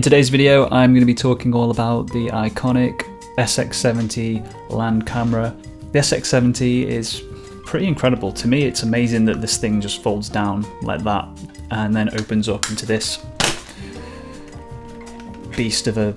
In today's video, I'm going to be talking all about the iconic SX-70 Land Camera. The SX-70 is pretty incredible. To me, it's amazing that this thing just folds down like that and then opens up into this beast of a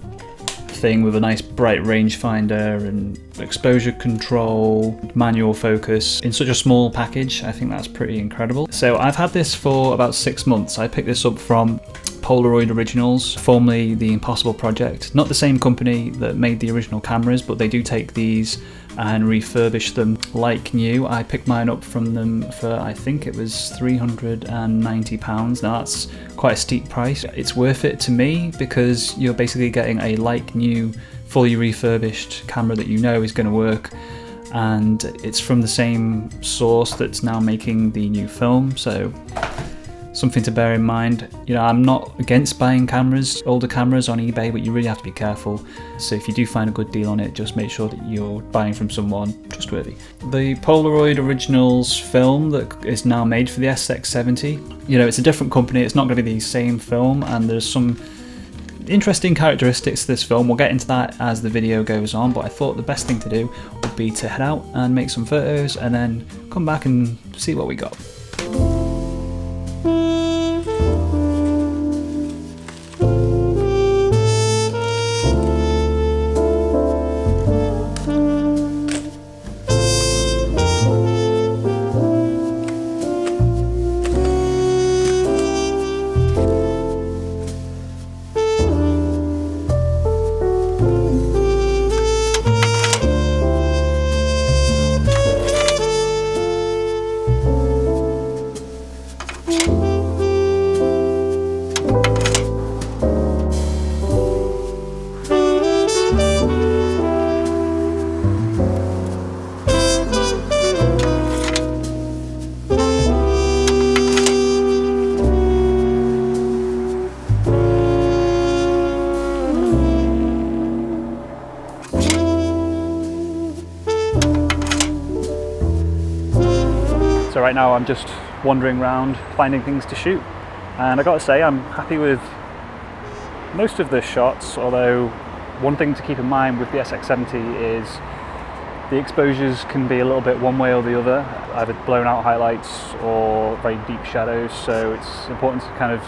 thing with a nice bright rangefinder and exposure control, manual focus in such a small package. I think that's pretty incredible. So I've had this for about 6 months. I picked this up from Polaroid Originals, formerly the Impossible Project. Not the same company that made the original cameras, but they do take these and refurbish them like new. I picked mine up from them for, I think it was £390. Now that's quite a steep price. It's worth it to me because you're basically getting a like new, fully refurbished camera that you know is going to work, and it's from the same source that's now making the new film, so something to bear in mind. You know, I'm not against buying cameras, older cameras on eBay, but you really have to be careful. So if you do find a good deal on it, just make sure that you're buying from someone trustworthy. The Polaroid Originals film that is now made for the SX-70, you know, it's a different company, it's not going to be the same film, and there's some interesting characteristics to this film. We'll get into that as the video goes on, but I thought the best thing to do would be to head out and make some photos and then come back and see what we got. So right now I'm just wandering around finding things to shoot, and I gotta say I'm happy with most of the shots, although one thing to keep in mind with the SX-70 is the exposures can be a little bit one way or the other, either blown out highlights or very deep shadows, so it's important to kind of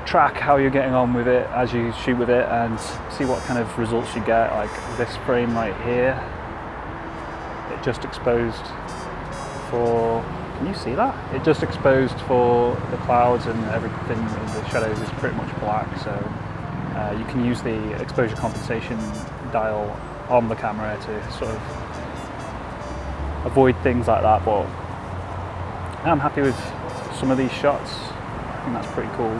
track how you're getting on with it as you shoot with it and see what kind of results you get. Like this frame right here, it just exposed for, can you see that? It just exposed for the clouds, and everything in the shadows is pretty much black, so you can use the exposure compensation dial on the camera to sort of avoid things like that, but I'm happy with some of these shots. I think that's pretty cool.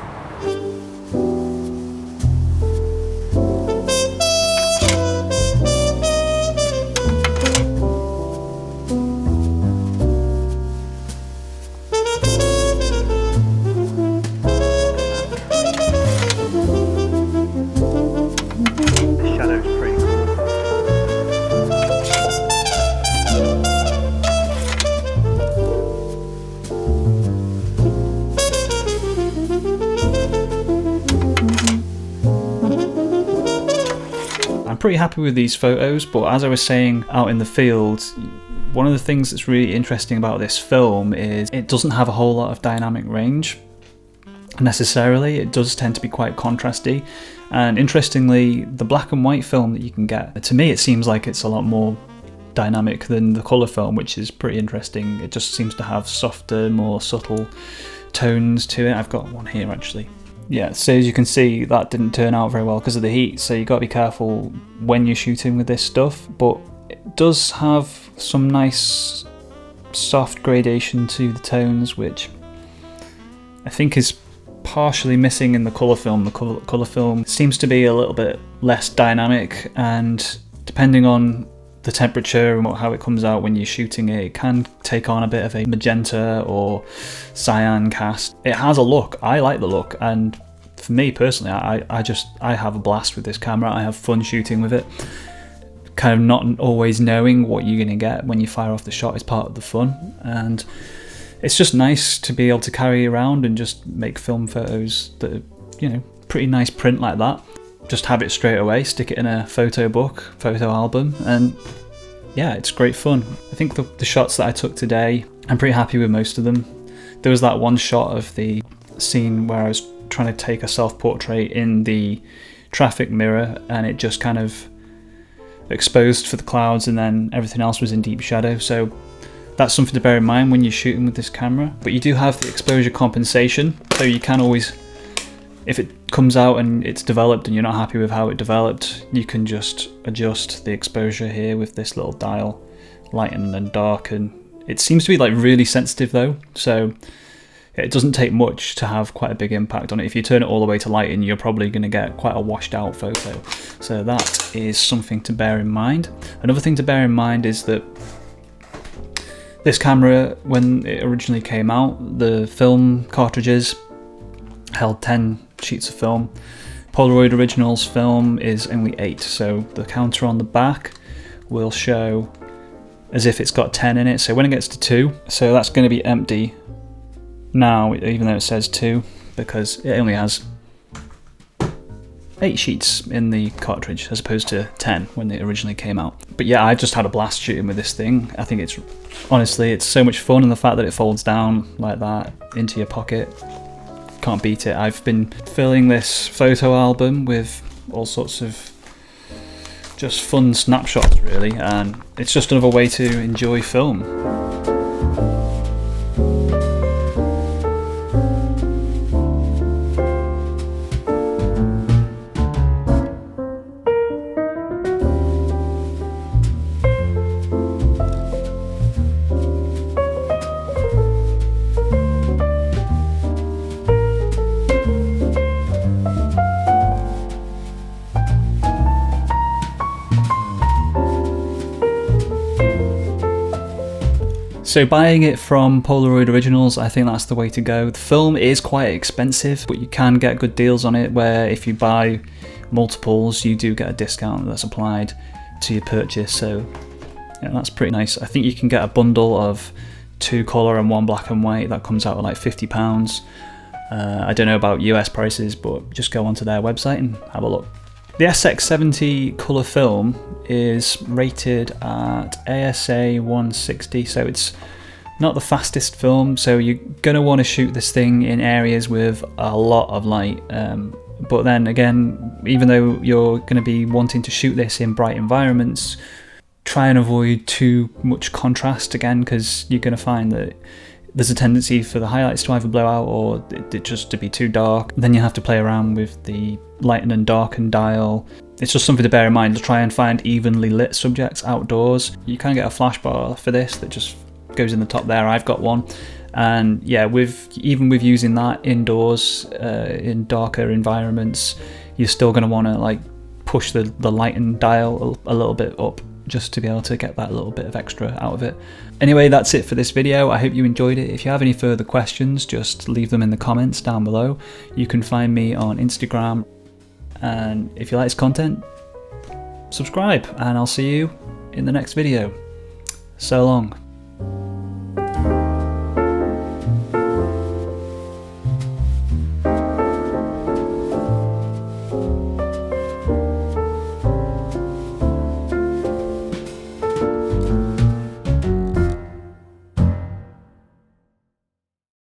Pretty happy with these photos, but as I was saying out in the field, one of the things that's really interesting about this film is it doesn't have a whole lot of dynamic range necessarily. It does tend to be quite contrasty, and interestingly, the black and white film that you can get, to me it seems like it's a lot more dynamic than the colour film, which is pretty interesting. It just seems to have softer, more subtle tones to it. I've got one here actually. Yeah, so as you can see, that didn't turn out very well because of the heat, so you got to be careful when you're shooting with this stuff, but it does have some nice soft gradation to the tones, which I think is partially missing in the colour film. The colour film seems to be a little bit less dynamic, and depending on the temperature and how it comes out when you're shooting it, it can take on a bit of a magenta or cyan cast. It has a look. I like the look, and for me personally, I have a blast with this camera. I have fun shooting with it. Kind of not always knowing what you're going to get when you fire off the shot is part of the fun, and it's just nice to be able to carry around and just make film photos that are, you know, pretty nice print like that, just have it straight away, stick it in a photo book, photo album, and yeah, it's great fun. I think the shots that I took today, I'm pretty happy with most of them. There was that one shot of the scene where I was trying to take a self-portrait in the traffic mirror, and it just kind of exposed for the clouds, and then everything else was in deep shadow. So that's something to bear in mind when you're shooting with this camera. But you do have the exposure compensation, so you can always, if it comes out and it's developed and you're not happy with how it developed, you can just adjust the exposure here with this little dial, lighten and darken. It seems to be like really sensitive though, so it doesn't take much to have quite a big impact on it. If you turn it all the way to lighten, you're probably going to get quite a washed out photo. So that is something to bear in mind. Another thing to bear in mind is that this camera, when it originally came out, the film cartridges held 10 sheets of film. Polaroid Originals film is only 8, so the counter on the back will show as if it's got 10 in it. So when it gets to 2, so that's going to be empty now, even though it says 2, because it only has 8 sheets in the cartridge as opposed to 10 when it originally came out. But yeah, I just had a blast shooting with this thing. I think it's, honestly, it's so much fun, and the fact that it folds down like that into your pocket, can't beat it. I've been filling this photo album with all sorts of just fun snapshots really, and it's just another way to enjoy film. So buying it from Polaroid Originals, I think that's the way to go. The film is quite expensive, but you can get good deals on it, where if you buy multiples, you do get a discount that's applied to your purchase. So yeah, that's pretty nice. I think you can get a bundle of 2 colour and 1 black and white that comes out at like £50. I don't know about US prices, but just go onto their website and have a look. The SX-70 colour film is rated at ASA 160, so it's not the fastest film, so you're going to want to shoot this thing in areas with a lot of light. But then again, even though you're going to be wanting to shoot this in bright environments, try and avoid too much contrast again, because you're going to find that there's a tendency for the highlights to either blow out or it just to be too dark. Then you have to play around with the lighten and darken dial. It's just something to bear in mind to try and find evenly lit subjects outdoors. You can get a flash bar for this that just goes in the top there. I've got one, and yeah, even with using that indoors in darker environments, you're still going to want to like push the lighten dial a little bit up, just to be able to get that little bit of extra out of it. Anyway, that's it for this video. I hope you enjoyed it. If you have any further questions, just leave them in the comments down below. You can find me on Instagram, and if you like this content, subscribe, and I'll see you in the next video. So long.